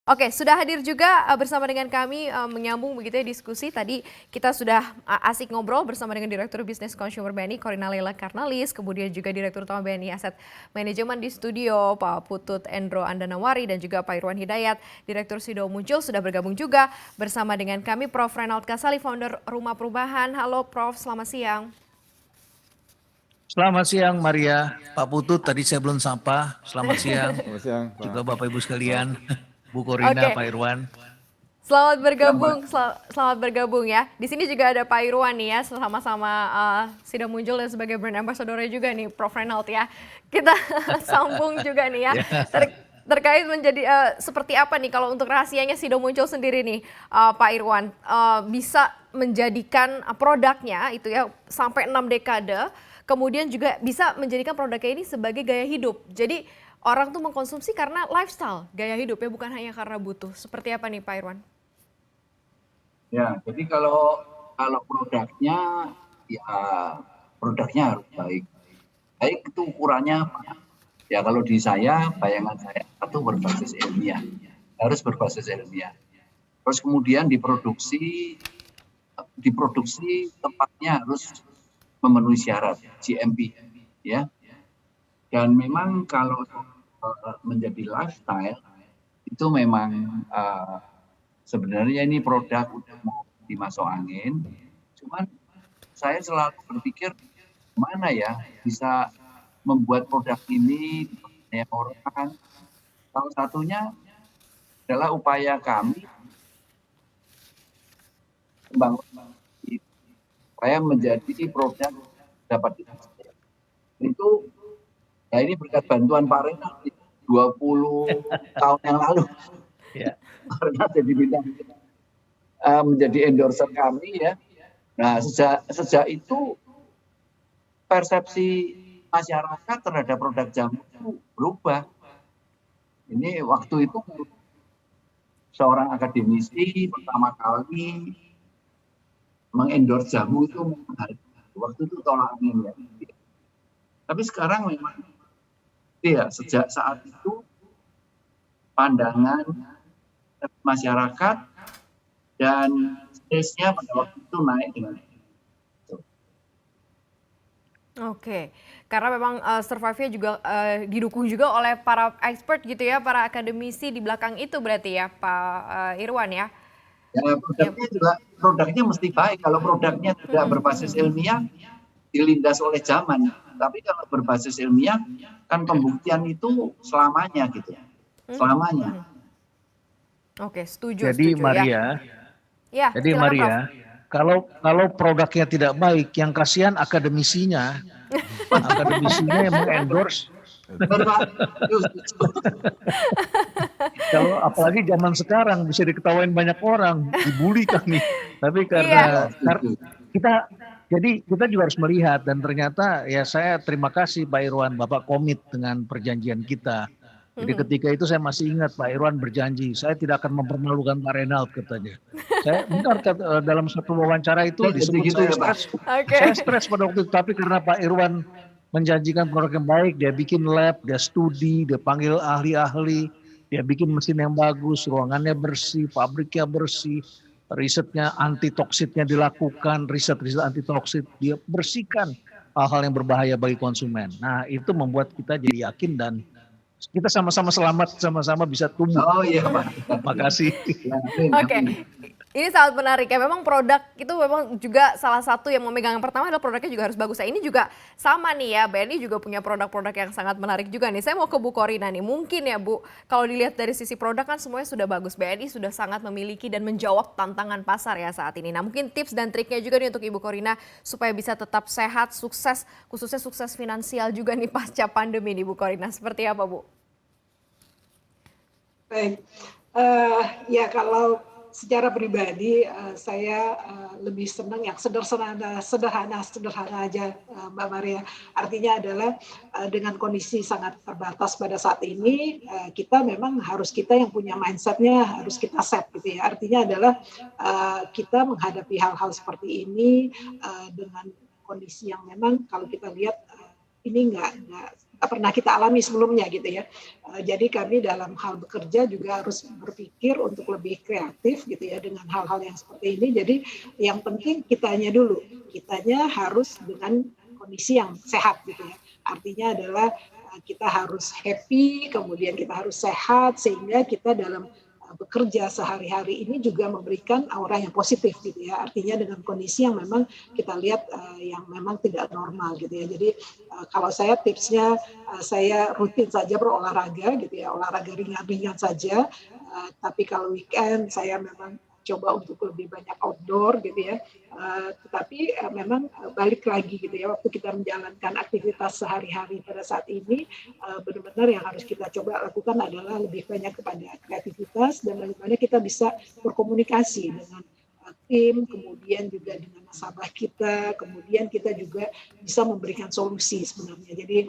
Oke, sudah hadir juga bersama dengan kami menyambung begitu ya diskusi. Tadi kita sudah asik ngobrol bersama dengan Direktur Bisnis Consumer BNI Corina Leila Karnalis, kemudian juga Direktur Utama BNI Asset Manajemen di studio Pak Putut Endro Andanawari dan juga Pak Irwan Hidayat, Direktur Sido Muncul sudah bergabung juga bersama dengan kami Prof. Reynald Kasali, Founder Rumah Perubahan. Halo Prof, selamat siang. Selamat siang Maria, Pak Putut tadi saya belum sapa. Selamat siang, Selamat siang, juga Pak. Bapak Ibu sekalian, Bu Corina, Oke, Pak Irwan. selamat bergabung, selamat bergabung ya. Di sini juga ada Pak Irwan nih ya, sama-sama Sido Muncul dan sebagai brand ambassador juga nih, Prof. Reynald ya. Kita sambung juga nih ya. Terkait menjadi seperti apa nih kalau untuk rahasianya Sido Muncul sendiri nih, Pak Irwan, bisa menjadikan produknya itu ya sampai 6 dekade, kemudian juga bisa menjadikan produknya ini sebagai gaya hidup. Jadi orang tuh mengkonsumsi karena lifestyle, gaya hidup ya, bukan hanya karena butuh. Seperti apa nih Pak Irwan? Ya, jadi kalau produknya ya produknya harus baik. Baik itu ukurannya apa? Ya kalau di saya, bayangan saya itu berbasis ilmiah. Harus berbasis ilmiah. Terus kemudian diproduksi tempatnya harus memenuhi syarat GMP ya. Dan memang kalau menjadi lifestyle itu memang sebenarnya ini produk udah mau dimasuk angin, cuman saya selalu berpikir mana ya bisa membuat produk ini dipercaya orang. Salah satunya adalah upaya kami membangun supaya menjadi produk dapat dipercaya. Itu ya ini berkat bantuan Pak Renat 20 tahun yang lalu. Ya. Karena jadi bintang menjadi endorser kami ya. Nah sejak itu persepsi masyarakat terhadap produk jamu itu berubah. Ini waktu itu seorang akademisi pertama kali mengendorse jamu itu waktu itu tolak angin ya. Tapi sekarang memang ya sejak saat itu pandangan masyarakat dan stage-nya pada waktu itu naik dengan itu. Oke, karena memang Survive-nya juga didukung juga oleh para expert gitu ya, para akademisi di belakang itu berarti ya Pak Irwan ya? Ya produknya mesti baik. Kalau produknya tidak berbasis ilmiah, dilindas oleh zaman. Tapi kalau berbasis ilmiah, kan pembuktian itu selamanya gitu. Selamanya. Oke, setuju. Jadi setuju Maria, ya. jadi Silakan, Prof. kalau produknya tidak baik, yang kasihan akademisinya. Akademisinya yang mengendorse. Kalau apalagi zaman sekarang bisa diketawain banyak orang, dibully kami. Tapi karena kita juga harus melihat, dan ternyata ya saya terima kasih Pak Irwan, Bapak komit dengan perjanjian kita. Jadi ketika itu saya masih ingat Pak Irwan berjanji, saya tidak akan mempermalukan Pak Reynald katanya. Saya benar dalam satu wawancara itu disebut saya stres. Saya stres pada waktu itu, tapi karena Pak Irwan menjanjikan produk yang baik, dia bikin lab, dia studi, dia panggil ahli-ahli, dia bikin mesin yang bagus, ruangannya bersih, pabriknya bersih, risetnya anti toksitnya dilakukan, riset anti toksit, dia bersihkan hal-hal yang berbahaya bagi konsumen. Nah itu membuat kita jadi yakin dan kita sama-sama selamat, sama-sama bisa tumbuh. Oh iya Pak. Terima kasih. Oke, ini sangat menarik ya. Memang produk itu memang juga salah satu yang memegang yang pertama adalah produknya juga harus bagus. Nah, ini juga sama nih ya, BNI juga punya produk-produk yang sangat menarik juga nih. Saya mau ke Bu Corina nih, mungkin ya Bu, kalau dilihat dari sisi produk kan semuanya sudah bagus. BNI sudah sangat memiliki dan menjawab tantangan pasar ya saat ini. Nah mungkin tips dan triknya juga nih untuk Ibu Corina supaya bisa tetap sehat, sukses, khususnya sukses finansial juga nih pasca pandemi nih Bu Corina. Seperti apa Bu? Baik, ya kalau secara pribadi saya lebih senang yang sederhana aja Mbak Maria. Artinya adalah dengan kondisi sangat terbatas pada saat ini, kita memang kita yang punya mindsetnya harus kita set gitu ya. Artinya adalah kita menghadapi hal-hal seperti ini dengan kondisi yang memang kalau kita lihat ini nggak pernah kita alami sebelumnya gitu ya. Jadi kami dalam hal bekerja juga harus berpikir untuk lebih kreatif gitu ya dengan hal-hal yang seperti ini. Jadi yang penting kitanya dulu, kitanya harus dengan kondisi yang sehat gitu ya. Artinya adalah kita harus happy, kemudian kita harus sehat sehingga kita dalam bekerja sehari-hari ini juga memberikan aura yang positif gitu ya. Artinya dengan kondisi yang memang kita lihat yang memang tidak normal gitu ya. Jadi kalau saya tipsnya saya rutin saja berolahraga gitu ya, olahraga ringan-ringan saja. Tapi kalau weekend saya memang coba untuk lebih banyak outdoor gitu ya. Tetapi memang balik lagi gitu ya, waktu kita menjalankan aktivitas sehari-hari pada saat ini benar-benar yang harus kita coba lakukan adalah lebih banyak kepada kreativitas dan bagaimana kita bisa berkomunikasi dengan tim, kemudian juga dengan nasabah kita, kemudian kita juga bisa memberikan solusi sebenarnya. Jadi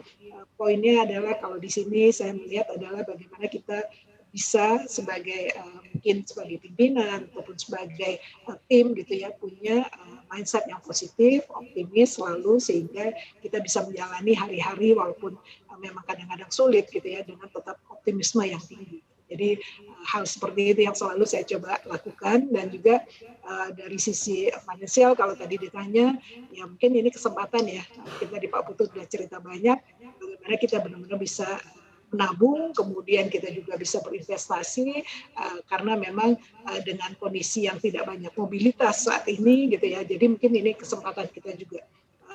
poinnya adalah kalau di sini saya melihat adalah bagaimana kita bisa sebagai mungkin sebagai pimpinan ataupun sebagai tim gitu ya punya mindset yang positif, optimis selalu sehingga kita bisa menjalani hari-hari walaupun memang kadang-kadang sulit gitu ya dengan tetap optimisme yang tinggi. Jadi hal seperti itu yang selalu saya coba lakukan dan juga dari sisi finansial kalau tadi ditanya ya mungkin ini kesempatan ya kita di Pak Putut sudah cerita banyak bagaimana kita benar-benar bisa menabung, kemudian kita juga bisa berinvestasi karena memang dengan kondisi yang tidak banyak mobilitas saat ini gitu ya. Jadi mungkin ini kesempatan kita juga.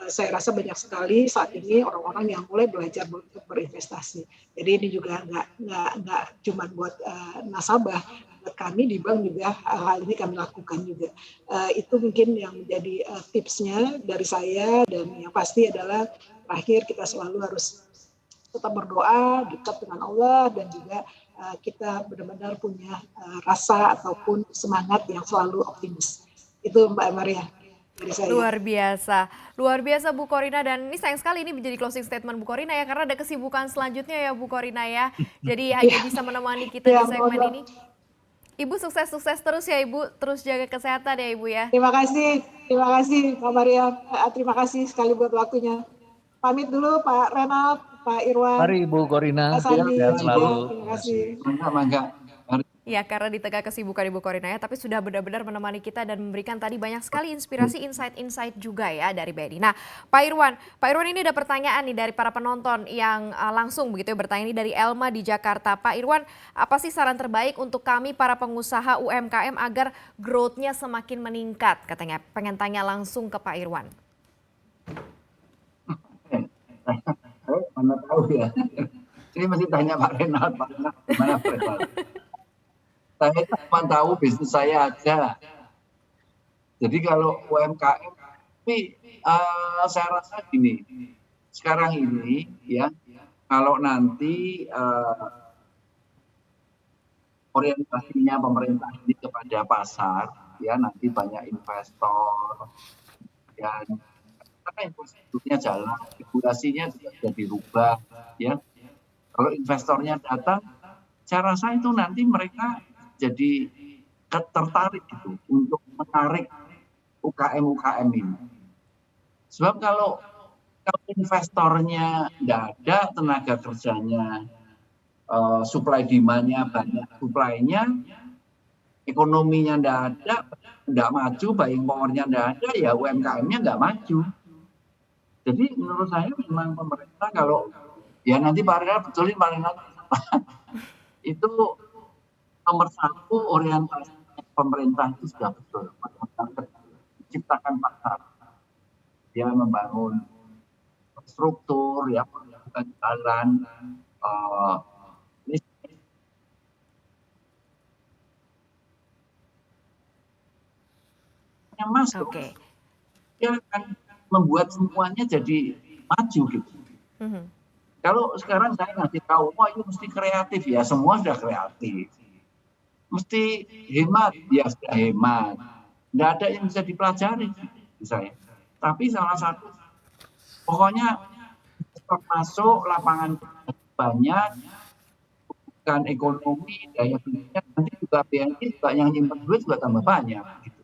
Saya rasa banyak sekali saat ini orang-orang yang mulai belajar untuk berinvestasi. Jadi ini juga nggak cuma buat nasabah, buat kami di bank juga hal ini kami lakukan juga. Itu mungkin yang menjadi tipsnya dari saya dan yang pasti adalah terakhir kita selalu harus tetap berdoa, dekat dengan Allah dan juga kita benar-benar punya rasa ataupun semangat yang selalu optimis. Itu Mbak Maria dari saya. Luar biasa Bu Korina dan ini sayang sekali ini menjadi closing statement Bu Korina ya karena ada kesibukan selanjutnya ya Bu Korina ya. Jadi hanya bisa menemani kita di segmen ini. Ibu sukses-sukses terus ya Ibu, terus jaga kesehatan ya Ibu ya. Terima kasih Mbak Maria. Terima kasih sekali buat waktunya. Pamit dulu Pak Renald, Pak Irwan. Mari Bu Korina, Pak Sandi, sehat selalu. terima kasih. Mangga. Ya karena di tengah kesibukan Ibu Korina ya, tapi sudah benar-benar menemani kita dan memberikan tadi banyak sekali inspirasi, insight-insight juga ya dari BNI. Nah Pak Irwan ini ada pertanyaan nih dari para penonton yang langsung begitu ya bertanya ini dari Elma di Jakarta. Pak Irwan, apa sih saran terbaik untuk kami para pengusaha UMKM agar growth-nya semakin meningkat? Katanya pengen tanya langsung ke Pak Irwan. Mana tahu ya. Ini mesti tanya Pak Renald, gimana Pak Renald? Saya cuma tahu bisnis saya aja. Jadi kalau UMKM, tapi saya rasa gini, sekarang ini ya, kalau nanti orientasinya pemerintah ini kepada pasar, ya nanti banyak investor, dan karena infrastrukturnya jalan, regulasinya juga sudah dirubah, ya. Kalau investornya datang, saya rasa itu nanti mereka jadi tertarik gitu untuk menarik UKM ini. Sebab kalau investornya tidak ada, tenaga kerjanya, supply demand-nya banyak, supply-nya, ekonominya tidak maju, buying power-nya tidak ada, ya UMKM-nya nggak maju. Jadi menurut saya memang pemerintah kalau ya nanti Pak Renald betulin Pak Renald itu nomor satu orientasi pemerintah itu sudah betul, menciptakan pasar, dia membangun struktur, ya melakukan jalan, yang masuk, dia akan membuat semuanya jadi maju gitu. Kalau sekarang saya ngasih tahu, wah itu mesti kreatif ya, semua sudah kreatif. Mesti hemat, ya sudah hemat. Tidak ada yang bisa dipelajari saya. Tapi salah satu, pokoknya masuk lapangan banyak, bukan ekonomi, daya belinya, nanti juga BNI juga yang nyimpen duit juga tambah banyak. Gitu.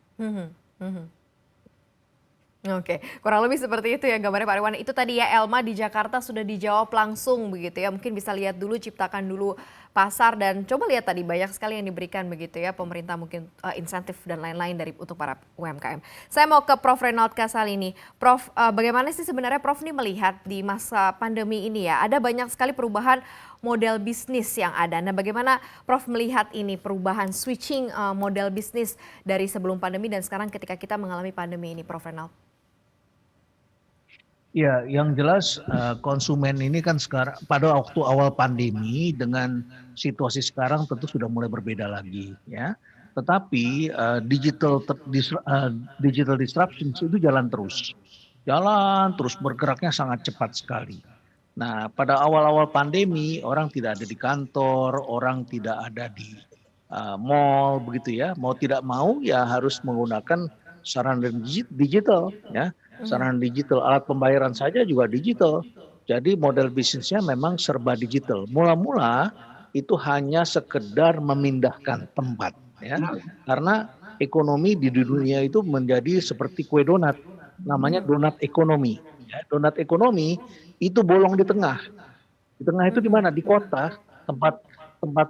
Oke, kurang lebih seperti itu ya gambarnya Pak Irwan. Itu tadi ya Elma di Jakarta sudah dijawab langsung begitu ya. Mungkin bisa lihat dulu, ciptakan dulu pasar dan coba lihat tadi banyak sekali yang diberikan begitu ya pemerintah mungkin insentif dan lain-lain dari untuk para UMKM. Saya mau ke Prof Reynald Kasali ini. Prof, bagaimana sih sebenarnya Prof nih melihat di masa pandemi ini ya? Ada banyak sekali perubahan model bisnis yang ada. Nah, bagaimana Prof melihat ini perubahan switching model bisnis dari sebelum pandemi dan sekarang ketika kita mengalami pandemi ini, Prof Reynald? Ya, yang jelas konsumen ini kan sekarang pada waktu awal pandemi dengan situasi sekarang tentu sudah mulai berbeda lagi ya. Tetapi digital disruption itu jalan terus bergeraknya sangat cepat sekali. Nah, pada awal-awal pandemi orang tidak ada di kantor, orang tidak ada di mall begitu ya. Mau tidak mau ya harus menggunakan sarana digital ya. Sarana digital, alat pembayaran saja juga digital. Jadi model bisnisnya memang serba digital. Mula-mula itu hanya sekedar memindahkan tempat ya. Karena ekonomi di dunia itu menjadi seperti kue donat. Namanya donat ekonomi. Ya, donat ekonomi itu bolong di tengah. Di tengah itu di mana? Di kota, tempat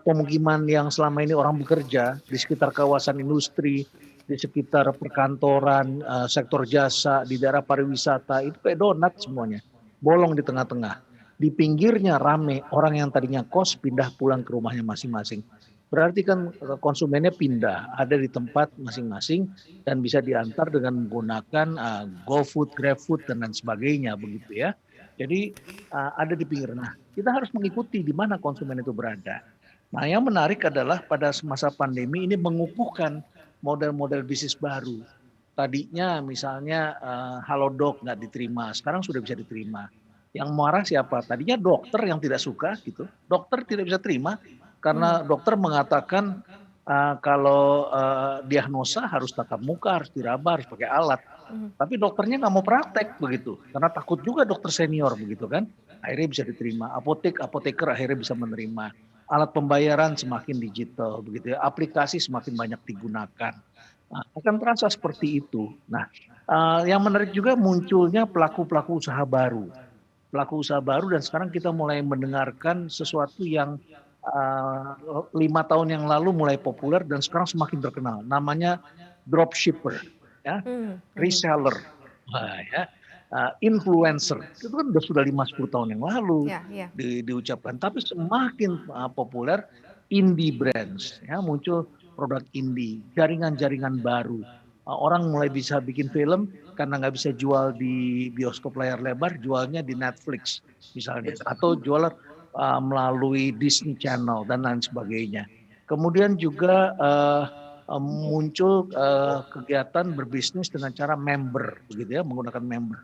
pemukiman yang selama ini orang bekerja, di sekitar kawasan industri, di sekitar perkantoran, sektor jasa, di daerah pariwisata, itu kayak donat semuanya. Bolong di tengah-tengah. Di pinggirnya rame, orang yang tadinya kos pindah pulang ke rumahnya masing-masing. Berarti kan konsumennya pindah, ada di tempat masing-masing dan bisa diantar dengan menggunakan GoFood, GrabFood, dan lain sebagainya begitu ya. Jadi ada di pinggir. Nah, kita harus mengikuti di mana konsumen itu berada. Nah, yang menarik adalah pada masa pandemi ini mengukuhkan model-model bisnis baru. Tadinya misalnya Halodoc nggak diterima, sekarang sudah bisa diterima. Yang marah siapa? Tadinya dokter yang tidak suka gitu. Dokter tidak bisa terima karena dokter mengatakan kalau diagnosa harus tatap muka, harus diraba, harus pakai alat. Tapi dokternya nggak mau praktek begitu, karena takut juga dokter senior begitu kan. Akhirnya bisa diterima. Apoteker akhirnya bisa menerima. Alat pembayaran semakin digital begitu ya, aplikasi semakin banyak digunakan. Nah, akan terasa seperti itu. Nah, yang menarik juga munculnya pelaku-pelaku usaha baru. Pelaku usaha baru dan sekarang kita mulai mendengarkan sesuatu yang 5 tahun yang lalu mulai populer dan sekarang semakin terkenal. Namanya dropshipper, ya, reseller, ya. Influencer itu kan sudah 5-10 tahun yang lalu diucapkan, tapi semakin populer indie brands ya, muncul produk indie, jaringan-jaringan baru. Orang mulai bisa bikin film karena nggak bisa jual di bioskop layar lebar, jualnya di Netflix misalnya, atau jual melalui Disney Channel dan lain sebagainya. Kemudian juga muncul kegiatan berbisnis dengan cara member begitu ya, menggunakan member.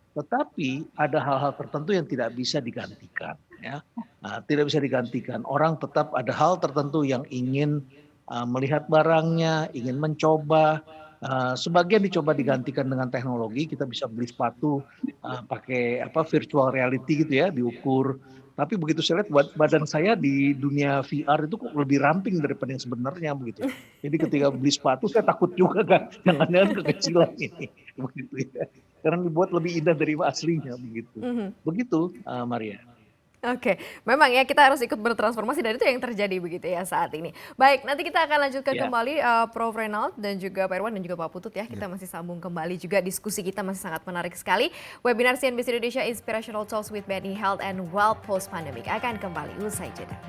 Tetapi ada hal-hal tertentu yang tidak bisa digantikan ya. Nah, tidak bisa digantikan. Orang tetap ada hal tertentu yang ingin melihat barangnya, ingin mencoba. Sebagian dicoba digantikan dengan teknologi. Kita bisa beli sepatu pakai virtual reality gitu ya, diukur. Tapi begitu saya lihat badan saya di dunia VR itu kok lebih ramping daripada yang sebenarnya begitu. Jadi ketika beli sepatu saya takut juga kan, jangan-jangan kekecilan ini begitu ya. Karena dibuat lebih indah dari aslinya begitu. Begitu Maria. Oke, memang ya kita harus ikut bertransformasi dan itu yang terjadi begitu ya saat ini. Baik, nanti kita akan lanjutkan kembali Prof Reynald dan juga Pak Irwan dan juga Pak Putut ya. Kita masih sambung kembali juga, diskusi kita masih sangat menarik sekali. Webinar CNBC Indonesia Inspirational Talks with Benny Health and Wealth Post Pandemic akan kembali usai jeda.